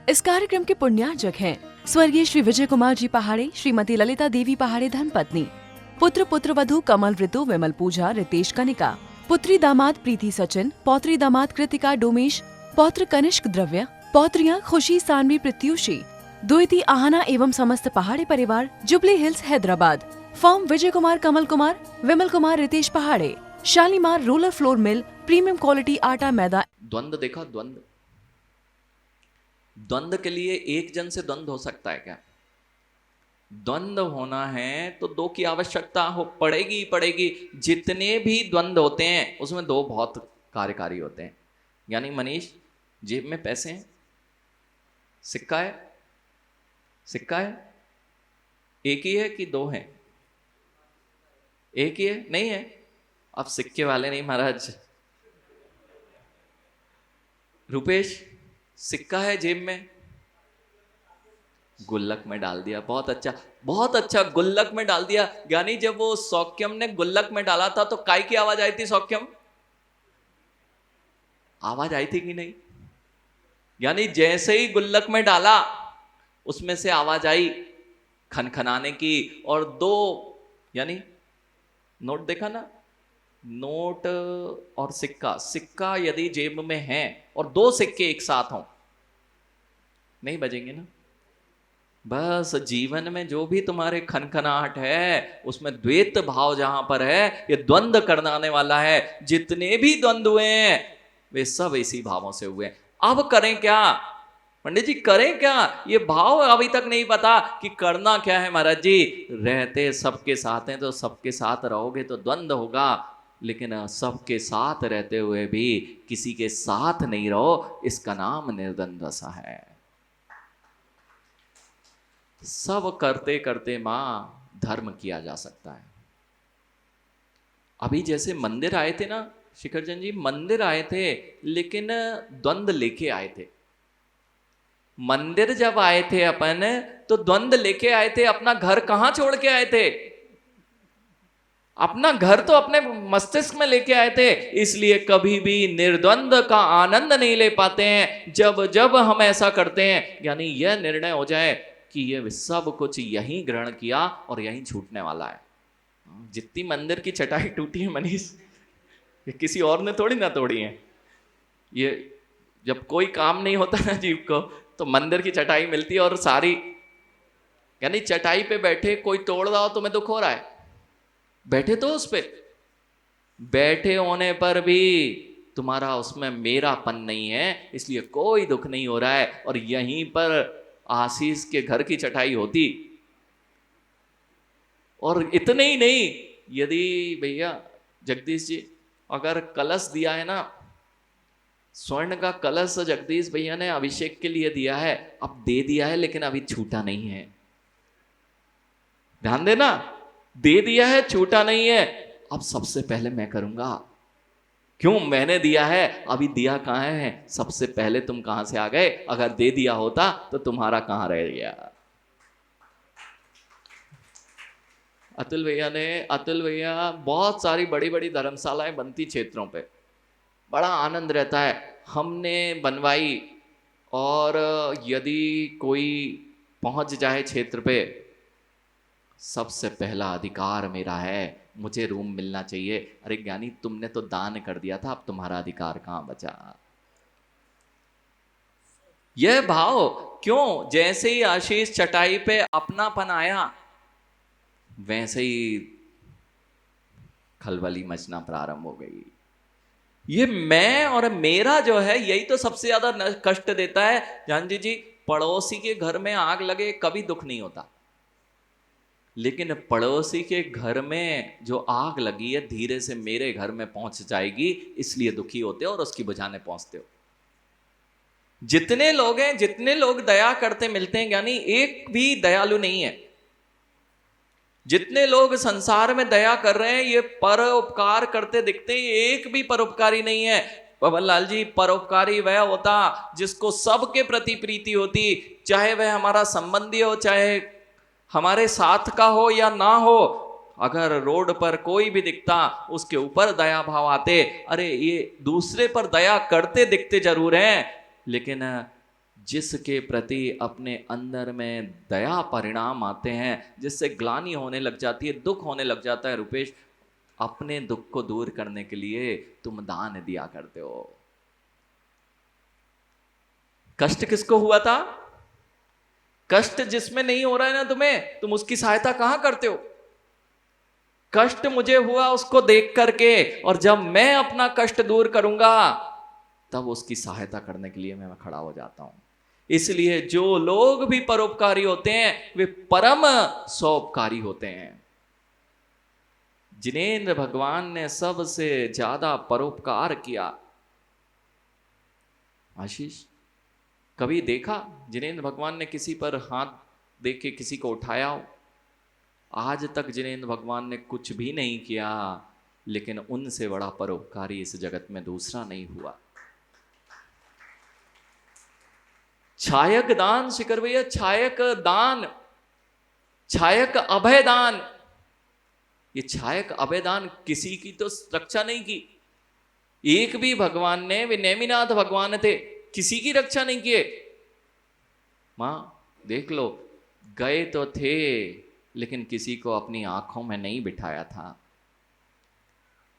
इस कार्यक्रम के पुण्यार्जक हैं स्वर्गीय श्री विजय कुमार जी पहाड़े, श्रीमती ललिता देवी पहाड़े धर्मपत्नी, पुत्र पुत्रवधू कमल ऋतु विमल पूजा रितेश कनिका, पुत्री दामाद प्रीति सचिन, पौत्री दामाद कृतिका डोमेश, पौत्र कनिष्क द्रव्य, पौत्रियां खुशी सानवी प्रत्युषी, द्विती आहना एवं समस्त पहाड़े परिवार, jubilee hills Hyderabad. Firm Vijay Kumar Kamal Kumar Vimal Kumar Ritesh पहाड़े, Shalimar roller flour mill, premium quality आटा मैदा। द्वंद्व देखा, द्वंद्व द्वंद्व के लिए एक जन से द्वंद्व हो सकता है क्या? द्वंद्व होना है तो दो की आवश्यकता हो पड़ेगी पड़ेगी। जितने भी द्वंद्व होते हैं उसमें दो बहुत कार्यकारी होते हैं। यानी मनीष, जेब में पैसे हैं, सिक्का है, सिक्का है, एक ही है कि दो हैं? एक ही है, नहीं है? अब सिक्के वाले नहीं महाराज। रुपेश, सिक्का है जेब में, गुल्लक में डाल दिया। बहुत अच्छा, बहुत अच्छा, गुल्लक में डाल दिया। यानी जब वो सौक्यम ने गुल्लक में डाला था तो काय की आवाज आई थी? सौक्यम आवाज आई थी कि नहीं? यानी जैसे ही गुल्लक में डाला उसमें से आवाज आई खनखनाने की। और दो, यानी नोट देखा ना, नोट और सिक्का, सिक्का यदि जेब में है और दो सिक्के एक साथ हों, नहीं बजेंगे ना। बस जीवन में जो भी तुम्हारे खनखनाहट है उसमें द्वैत भाव जहां पर है, ये द्वंद्व करने वाला है। जितने भी द्वंद्व हुए हैं वे सब इसी भावों से हुए। अब करें क्या पंडित जी, करें क्या? ये भाव अभी तक नहीं पता कि करना क्या है। महाराज जी, रहते सबके साथ हैं तो सबके साथ रहोगे तो द्वंद्व होगा, लेकिन सबके साथ रहते हुए भी किसी के साथ नहीं रहो, इसका नाम निर्द्वंद्व सा है। सब करते करते मां धर्म किया जा सकता है। अभी जैसे मंदिर आए थे ना शिखरचंद जी, मंदिर आए थे लेकिन द्वंद्व लेके आए थे। मंदिर जब आए थे अपन तो द्वंद्व लेके आए थे। अपना घर कहां छोड़ के आए थे? अपना घर तो अपने मस्तिष्क में लेके आए थे। इसलिए कभी भी निर्द्वंद्व का आनंद नहीं ले पाते हैं। जब जब हम ऐसा करते हैं, यानी यह निर्णय हो जाए कि ये सब कुछ यहीं ग्रहण किया और यहीं छूटने वाला है। जितनी मंदिर की चटाई टूटी है मनीष, ये किसी और ने थोड़ी ना तोड़ी है। ये जब कोई काम नहीं होता ना जीव को, तो मंदिर की चटाई मिलती है और सारी, यानी चटाई पे बैठे कोई तोड़ रहा हो तुम्हें दुख हो रहा है? बैठे तो उस पे, बैठे होने पर भी तुम्हारा उसमें मेरापन नहीं है, इसलिए कोई दुख नहीं हो रहा है। और यहीं पर आशीष के घर की चटाई होती। और इतने ही नहीं, यदि भैया जगदीश जी अगर कलश दिया है ना, स्वर्ण का कलश जगदीश भैया ने अभिषेक के लिए दिया है, अब दे दिया है लेकिन अभी छूटा नहीं है। ध्यान देना, दे दिया है, छूटा नहीं है। अब सबसे पहले मैं करूंगा। क्यों? मैंने दिया है, अभी दिया कहां है? सबसे पहले तुम कहां से आ गए? अगर दे दिया होता तो तुम्हारा कहां रह गया? अतुल भैया बहुत सारी बड़ी बड़ी धर्मशालाएं बनती क्षेत्रों पे, बड़ा आनंद रहता है। हमने बनवाई, और यदि कोई पहुंच जाए क्षेत्र पे, सबसे पहला अधिकार मेरा है, मुझे रूम मिलना चाहिए। अरे ज्ञानी, तुमने तो दान कर दिया था, अब तुम्हारा अधिकार कहां बचा? यह भाव क्यों? जैसे ही आशीष चटाई पे अपनापन आया, वैसे ही खलबली मचना प्रारंभ हो गई। ये मैं और मेरा जो है, यही तो सबसे ज्यादा कष्ट देता है। जानजी जी, पड़ोसी के घर में आग लगे कभी दुख नहीं होता, लेकिन पड़ोसी के घर में जो आग लगी है धीरे से मेरे घर में पहुंच जाएगी, इसलिए दुखी होते हो और उसकी बुझाने पहुंचते हो। जितने लोग हैं, जितने लोग दया करते मिलते हैं, यानी एक भी दयालु नहीं है। जितने लोग संसार में दया कर रहे हैं, ये परोपकार करते दिखते हैं, एक भी परोपकारी नहीं है। पवन लाल जी, परोपकारी वह होता जिसको सबके प्रति प्रीति होती, चाहे वह हमारा संबंधी हो, चाहे हमारे साथ का हो या ना हो। अगर रोड पर कोई भी दिखता, उसके ऊपर दया भाव आते। अरे ये दूसरे पर दया करते दिखते जरूर हैं, लेकिन जिसके प्रति अपने अंदर में दया परिणाम आते हैं, जिससे ग्लानि होने लग जाती है, दुख होने लग जाता है, रुपेश, अपने दुख को दूर करने के लिए तुम दान दिया करते हो। कष्ट किसको हुआ था? कष्ट जिसमें नहीं हो रहा है ना तुम्हें, तुम उसकी सहायता कहां करते हो? कष्ट मुझे हुआ उसको देख करके, और जब मैं अपना कष्ट दूर करूंगा तब उसकी सहायता करने के लिए मैं खड़ा हो जाता हूं। इसलिए जो लोग भी परोपकारी होते हैं वे परम सौपकारी होते हैं। जिनेंद्र भगवान ने सबसे ज्यादा परोपकार किया। आशीष, कभी देखा जिनेंद्र भगवान ने किसी पर हाथ दे के किसी को उठाया हो? आज तक जिनेंद्र भगवान ने कुछ भी नहीं किया, लेकिन उनसे बड़ा परोपकारी इस जगत में दूसरा नहीं हुआ। छायक दान शिखर भैया, छायक दान, छायक अभय दान। ये छायक अभय दान किसी की तो रक्षा नहीं की। एक भी भगवान ने, वे नेमिनाथ भगवान थे, किसी की रक्षा नहीं किए। मां देख लो, गए तो थे लेकिन किसी को अपनी आंखों में नहीं बिठाया था।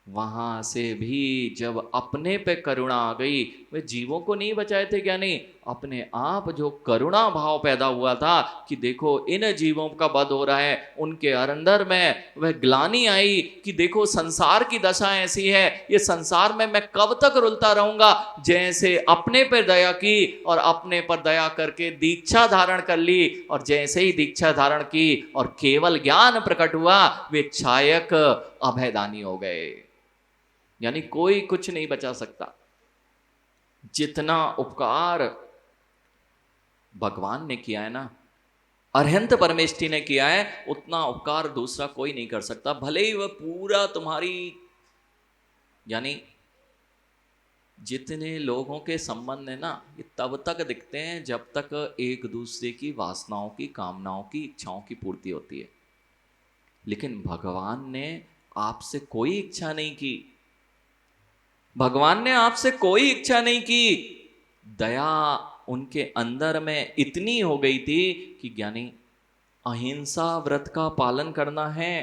वहां से भी जब अपने पे करुणा आ गई, वे जीवों को नहीं बचाए थे क्या? नहीं, अपने आप जो करुणा भाव पैदा हुआ था कि देखो इन जीवों का वध हो रहा है, उनके अंदर में वह ग्लानि आई कि देखो संसार की दशा ऐसी है, ये संसार में मैं कब तक रुलता रहूंगा। जैसे अपने पर दया की और अपने पर दया करके दीक्षा धारण कर ली, और जैसे ही दीक्षा धारण की और केवल ज्ञान प्रकट हुआ, वे छायक अभयदानी हो गए। यानी कोई कुछ नहीं बचा सकता। जितना उपकार भगवान ने किया है ना, अरहंत परमेष्ठी ने किया है, उतना उपकार दूसरा कोई नहीं कर सकता। भले ही वह पूरा तुम्हारी, यानी जितने लोगों के संबंध है ना, ये तब तक दिखते हैं जब तक एक दूसरे की वासनाओं की, कामनाओं की, इच्छाओं की पूर्ति होती है। लेकिन भगवान ने आपसे कोई इच्छा नहीं की, भगवान ने आपसे कोई इच्छा नहीं की। दया उनके अंदर में इतनी हो गई थी कि ज्ञानी अहिंसा व्रत का पालन करना है।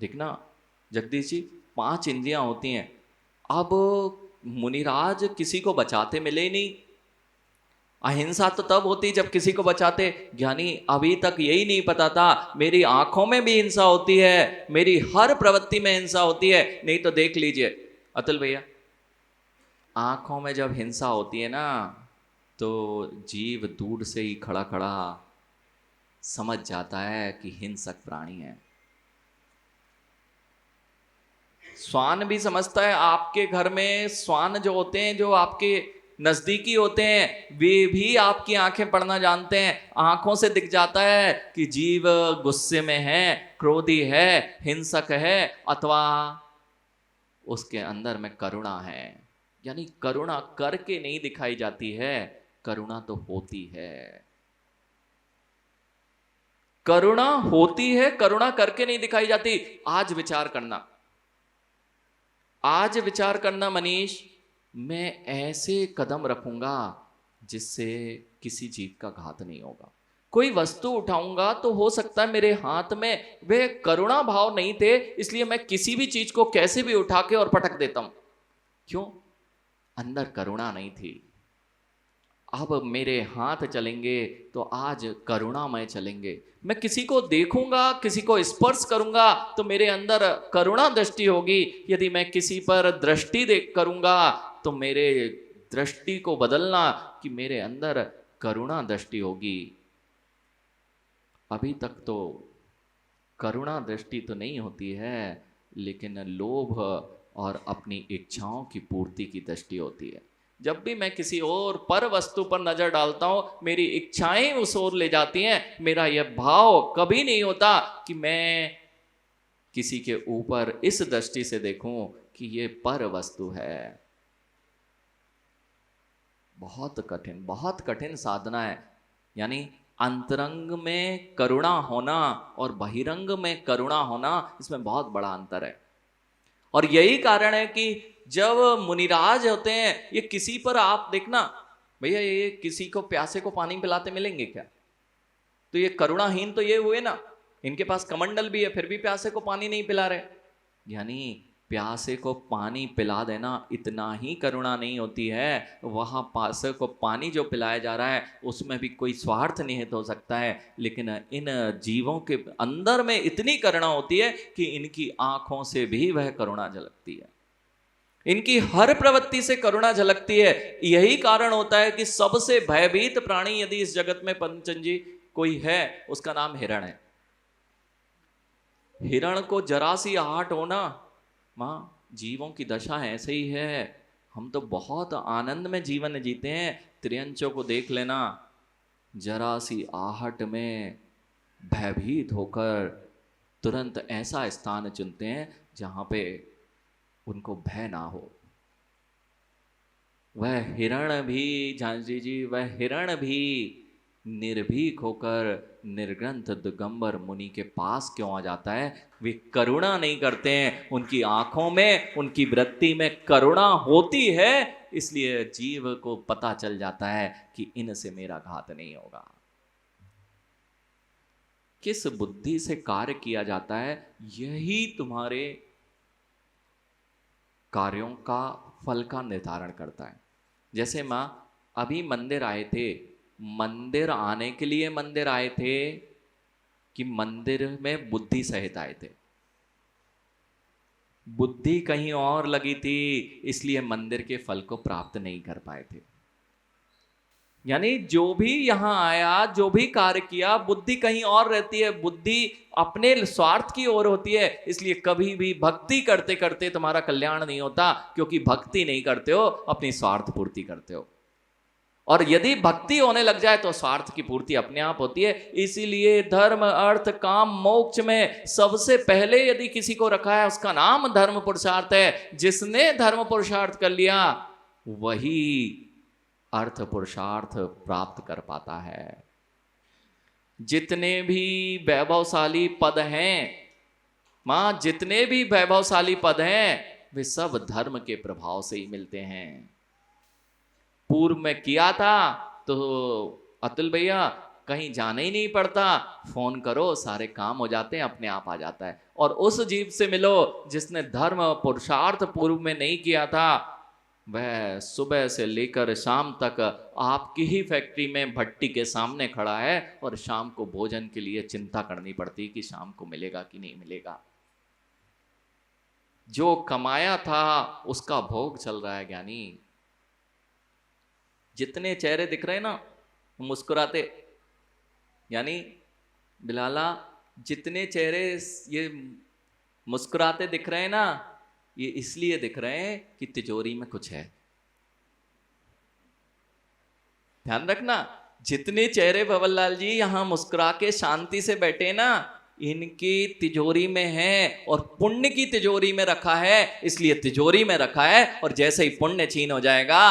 देखना जगदीश जी, 5 इंद्रियां होती हैं। अब मुनिराज किसी को बचाते मिले ही नहीं। अहिंसा तो तब होती जब किसी को बचाते। ज्ञानी अभी तक यही नहीं पता था मेरी आंखों में भी हिंसा होती है, मेरी हर प्रवृत्ति में हिंसा होती है। नहीं तो देख लीजिए अतुल भैया, आंखों में जब हिंसा होती है ना, तो जीव दूर से ही खड़ा खड़ा समझ जाता है कि हिंसक प्राणी है। श्वान भी समझता है। आपके घर में श्वान जो होते हैं, जो आपके नजदीकी होते हैं, वे भी आपकी आंखें पढ़ना जानते हैं। आंखों से दिख जाता है कि जीव गुस्से में है, क्रोधी है, हिंसक है, अथवा उसके अंदर में करुणा है। यानी करुणा करके नहीं दिखाई जाती है, करुणा तो होती है। करुणा होती है, करुणा करके नहीं दिखाई जाती। आज विचार करना, आज विचार करना मनीष, मैं ऐसे कदम रखूंगा जिससे किसी जीव का घात नहीं होगा। कोई वस्तु उठाऊंगा तो हो सकता है मेरे हाथ में वे करुणा भाव नहीं थे, इसलिए मैं किसी भी चीज को कैसे भी उठा के और पटक देता हूं। क्यों? अंदर करुणा नहीं थी। अब मेरे हाथ चलेंगे तो आज करुणामय चलेंगे। मैं किसी को देखूंगा, किसी को स्पर्श करूंगा तो मेरे अंदर करुणा दृष्टि होगी। यदि मैं किसी पर दृष्टि देख करूंगा तो मेरे दृष्टि को बदलना कि मेरे अंदर करुणा दृष्टि होगी। अभी तक तो करुणा दृष्टि तो नहीं होती है, लेकिन लोभ और अपनी इच्छाओं की पूर्ति की दृष्टि होती है। जब भी मैं किसी और पर वस्तु पर नजर डालता हूं, मेरी इच्छाएं उस ओर ले जाती हैं। मेरा यह भाव कभी नहीं होता कि मैं किसी के ऊपर इस दृष्टि से देखूं कि ये पर वस्तु है। बहुत कठिन साधना है। यानी अंतरंग में करुणा होना और बहिरंग में करुणा होना, इसमें बहुत बड़ा अंतर है। और यही कारण है कि जब मुनिराज होते हैं, ये किसी पर आप देखना, भैया ये किसी को प्यासे को पानी पिलाते मिलेंगे क्या? तो ये करुणाहीन तो ये हुए ना, इनके पास कमंडल भी है फिर भी प्यासे को पानी नहीं पिला रहे। यानी प्यासे को पानी पिला देना इतना ही करुणा नहीं होती है, वहां प्यासे को पानी जो पिलाया जा रहा है उसमें भी कोई स्वार्थ निहित हो सकता है, लेकिन इन जीवों के अंदर में इतनी करुणा होती है कि इनकी आंखों से भी वह करुणा झलकती है, इनकी हर प्रवृत्ति से करुणा झलकती है। यही कारण होता है कि सबसे भयभीत प्राणी यदि इस जगत में पंचन जी कोई है, उसका नाम हिरण है। हिरण को जरा सी आहट होना, मां जीवों की दशा ऐसे ही है। हम तो बहुत आनंद में जीवन जीते हैं, त्रियंचों को देख लेना, जरा सी आहट में भयभीत होकर तुरंत ऐसा स्थान चुनते हैं जहां पे उनको भय ना हो। वह हिरण भी झांसी जी, वह हिरण भी निर्भीक होकर निर्ग्रंथ दिगंबर मुनि के पास क्यों आ जाता है? वे करुणा नहीं करते हैं, उनकी आंखों में, उनकी वृत्ति में करुणा होती है, इसलिए जीव को पता चल जाता है कि इनसे मेरा घात नहीं होगा। किस बुद्धि से कार्य किया जाता है, यही तुम्हारे कार्यों का फल का निर्धारण करता है। जैसे मां अभी मंदिर आए थे, मंदिर आने के लिए मंदिर आए थे कि मंदिर में बुद्धि सहित आए थे? बुद्धि कहीं और लगी थी, इसलिए मंदिर के फल को प्राप्त नहीं कर पाए थे। यानी जो भी यहां आया, जो भी कार्य किया, बुद्धि कहीं और रहती है, बुद्धि अपने स्वार्थ की ओर होती है, इसलिए कभी भी भक्ति करते करते तुम्हारा कल्याण नहीं होता, क्योंकि भक्ति नहीं करते हो, अपनी स्वार्थ पूर्ति करते हो। और यदि भक्ति होने लग जाए तो स्वार्थ की पूर्ति अपने आप होती है। इसीलिए धर्म अर्थ काम मोक्ष में सबसे पहले यदि किसी को रखा है, उसका नाम धर्म पुरुषार्थ है। जिसने धर्म पुरुषार्थ कर लिया वही अर्थ पुरुषार्थ प्राप्त कर पाता है। जितने भी वैभवशाली पद हैं मां, जितने भी वैभवशाली पद हैं, वे सब धर्म के प्रभाव से ही मिलते हैं। पूर्व में किया था तो अतुल भैया कहीं जाना ही नहीं पड़ता, फोन करो सारे काम हो जाते हैं, अपने आप आ जाता है। और उस जीव से मिलो जिसने धर्म पुरुषार्थ पूर्व में नहीं किया था, वह सुबह से लेकर शाम तक आपकी ही फैक्ट्री में भट्टी के सामने खड़ा है और शाम को भोजन के लिए चिंता करनी पड़ती कि शाम को मिलेगा कि नहीं मिलेगा। जो कमाया था उसका भोग चल रहा है ज्ञानी। जितने चेहरे दिख रहे हैं ना मुस्कुराते, यानी बिलाला जितने चेहरे ये मुस्कुराते दिख रहे हैं ना, ये इसलिए दिख रहे हैं कि तिजोरी में कुछ है। ध्यान रखना, जितने चेहरे भवरलाल जी यहां मुस्कुरा के शांति से बैठे ना, इनकी तिजोरी में है और पुण्य की तिजोरी में रखा है, इसलिए तिजोरी में रखा है। और जैसे ही पुण्य छीन हो जाएगा,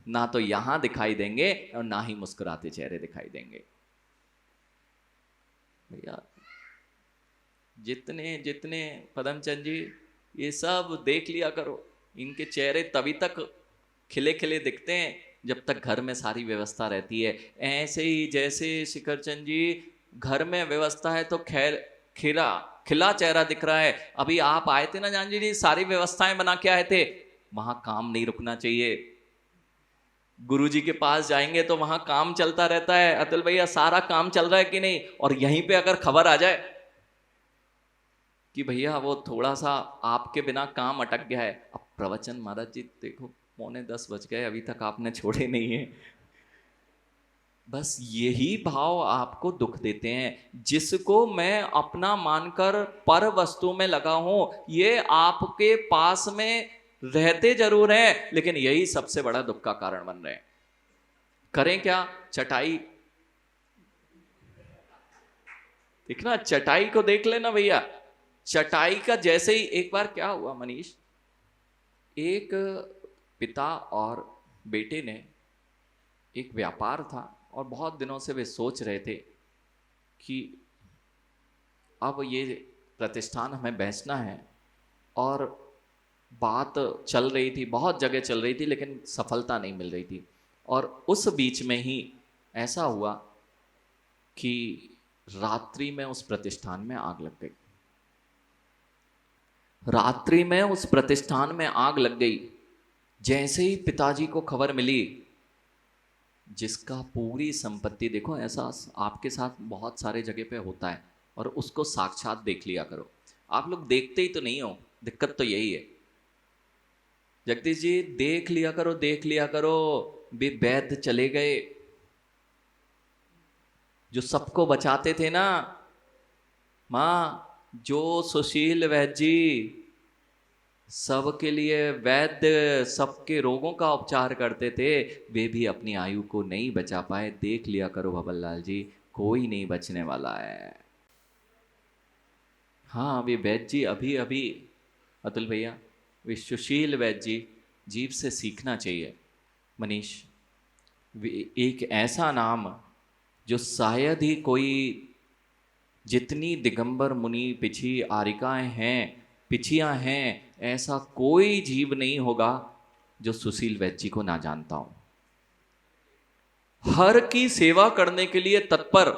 ना तो यहां दिखाई देंगे और ना ही मुस्कुराते चेहरे दिखाई देंगे। भैया जितने जितने पदमचंद जी ये सब देख लिया करो, इनके चेहरे तभी तक खिले खिले दिखते हैं जब तक घर में सारी व्यवस्था रहती है। ऐसे ही जैसे शिखरचंद जी घर में व्यवस्था है तो खिला खिला चेहरा दिख रहा है। अभी आप आए थे ना जानजी जी, सारी व्यवस्थाएं बना के आए थे, वहां काम नहीं रुकना चाहिए। गुरुजी के पास जाएंगे तो वहां काम चलता रहता है, अतुल भैया सारा काम चल रहा है कि नहीं, और यहीं पे अगर खबर आ जाए कि भैया वो थोड़ा सा आपके बिना काम अटक गया है, अब प्रवचन महाराज जी देखो 9:45 बज गए, अभी तक आपने छोड़े नहीं है। बस यही भाव आपको दुख देते हैं। जिसको मैं अपना मानकर पर वस्तु में लगा हूं, ये आपके पास में रहते जरूर हैं, लेकिन यही सबसे बड़ा दुख का कारण बन रहे हैं। करें क्या? चटाई देखना, चटाई को देख लेना भैया। चटाई का जैसे ही एक बार क्या हुआ मनीष, एक पिता और बेटे ने एक व्यापार था और बहुत दिनों से वे सोच रहे थे कि अब ये प्रतिष्ठान हमें बेचना है, और बात चल रही थी, बहुत जगह चल रही थी, लेकिन सफलता नहीं मिल रही थी। और उस बीच में ही ऐसा हुआ कि रात्रि में उस प्रतिष्ठान में आग लग गई। रात्रि में उस प्रतिष्ठान में आग लग गई। जैसे ही पिताजी को खबर मिली, जिसका पूरी संपत्ति, देखो ऐसा आपके साथ बहुत सारे जगह पे होता है और उसको साक्षात देख लिया करो। आप लोग देखते ही तो नहीं हो, दिक्कत तो यही है। जगदीश जी देख लिया करो, देख लिया करो। वे वैद्य चले गए जो सबको बचाते थे ना माँ, जो सुशील वैद्य जी सबके लिए वैद्य, सबके रोगों का उपचार करते थे, वे भी अपनी आयु को नहीं बचा पाए। देख लिया करो भवन लाल जी, कोई नहीं बचने वाला है। हाँ, वे वैद्य जी अभी अभी, अतुल भैया, वे सुशील वैद्य जी, जीव से सीखना चाहिए। मनीष, एक ऐसा नाम जो शायद ही कोई, जितनी दिगंबर मुनि पिछी आरिकाएं हैं, पिछियां हैं, ऐसा कोई जीव नहीं होगा जो सुशील वैद्य जी को ना जानता हो। हर की सेवा करने के लिए तत्पर,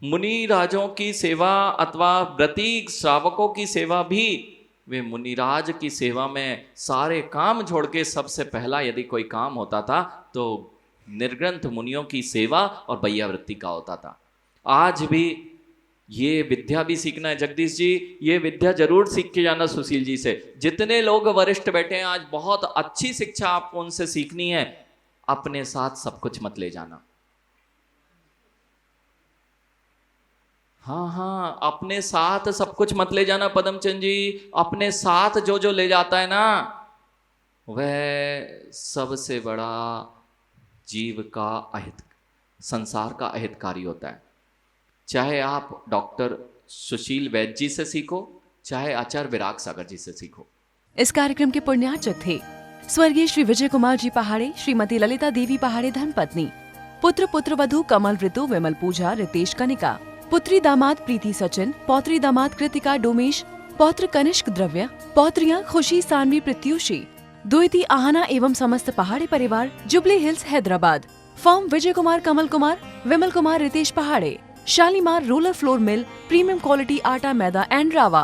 मुनि राजों की सेवा अथवा व्रती श्रावकों की सेवा भी, वे मुनिराज की सेवा में सारे काम छोड़ के सबसे पहला यदि कोई काम होता था तो निर्ग्रंथ मुनियों की सेवा और बैयावृत्ति का होता था। आज भी ये विद्या भी सीखना है जगदीश जी, ये विद्या जरूर सीख के जाना सुशील जी से। जितने लोग वरिष्ठ बैठे हैं आज, बहुत अच्छी शिक्षा आपको उनसे सीखनी है। अपने साथ सब कुछ मत ले जाना। हाँ, अपने साथ सब कुछ मत ले जाना पदमचंद जी। अपने साथ जो जो ले जाता है ना, वह सबसे बड़ा जीव का अहित, संसार का अहितकारी होता है। चाहे आप डॉक्टर सुशील वैद्य जी से सीखो, चाहे आचार्य विराग सागर जी से सीखो। इस कार्यक्रम के पुण्यार्चक थे स्वर्गीय श्री विजय कुमार जी पहाड़े, श्रीमती ललिता देवी पहाड़े धर्मपत्नी, पुत्र पुत्रवधू कमल ऋतु, विमल पूजा, रितेश कनिका, पुत्री दामाद प्रीति सचिन, पौत्री दामाद कृतिका डोमेश, पौत्र कनिष्क द्रव्य, पौत्रियां खुशी सानवी प्रत्युषी, द्विती आहना एवं समस्त पहाड़े परिवार, jubilee hills Hyderabad. Firm Vijay Kumar, Kamal Kumar, Vimal Kumar, Ritesh पहाड़े, Shalimar roller flour mill, premium quality आटा मैदा एंड रावा।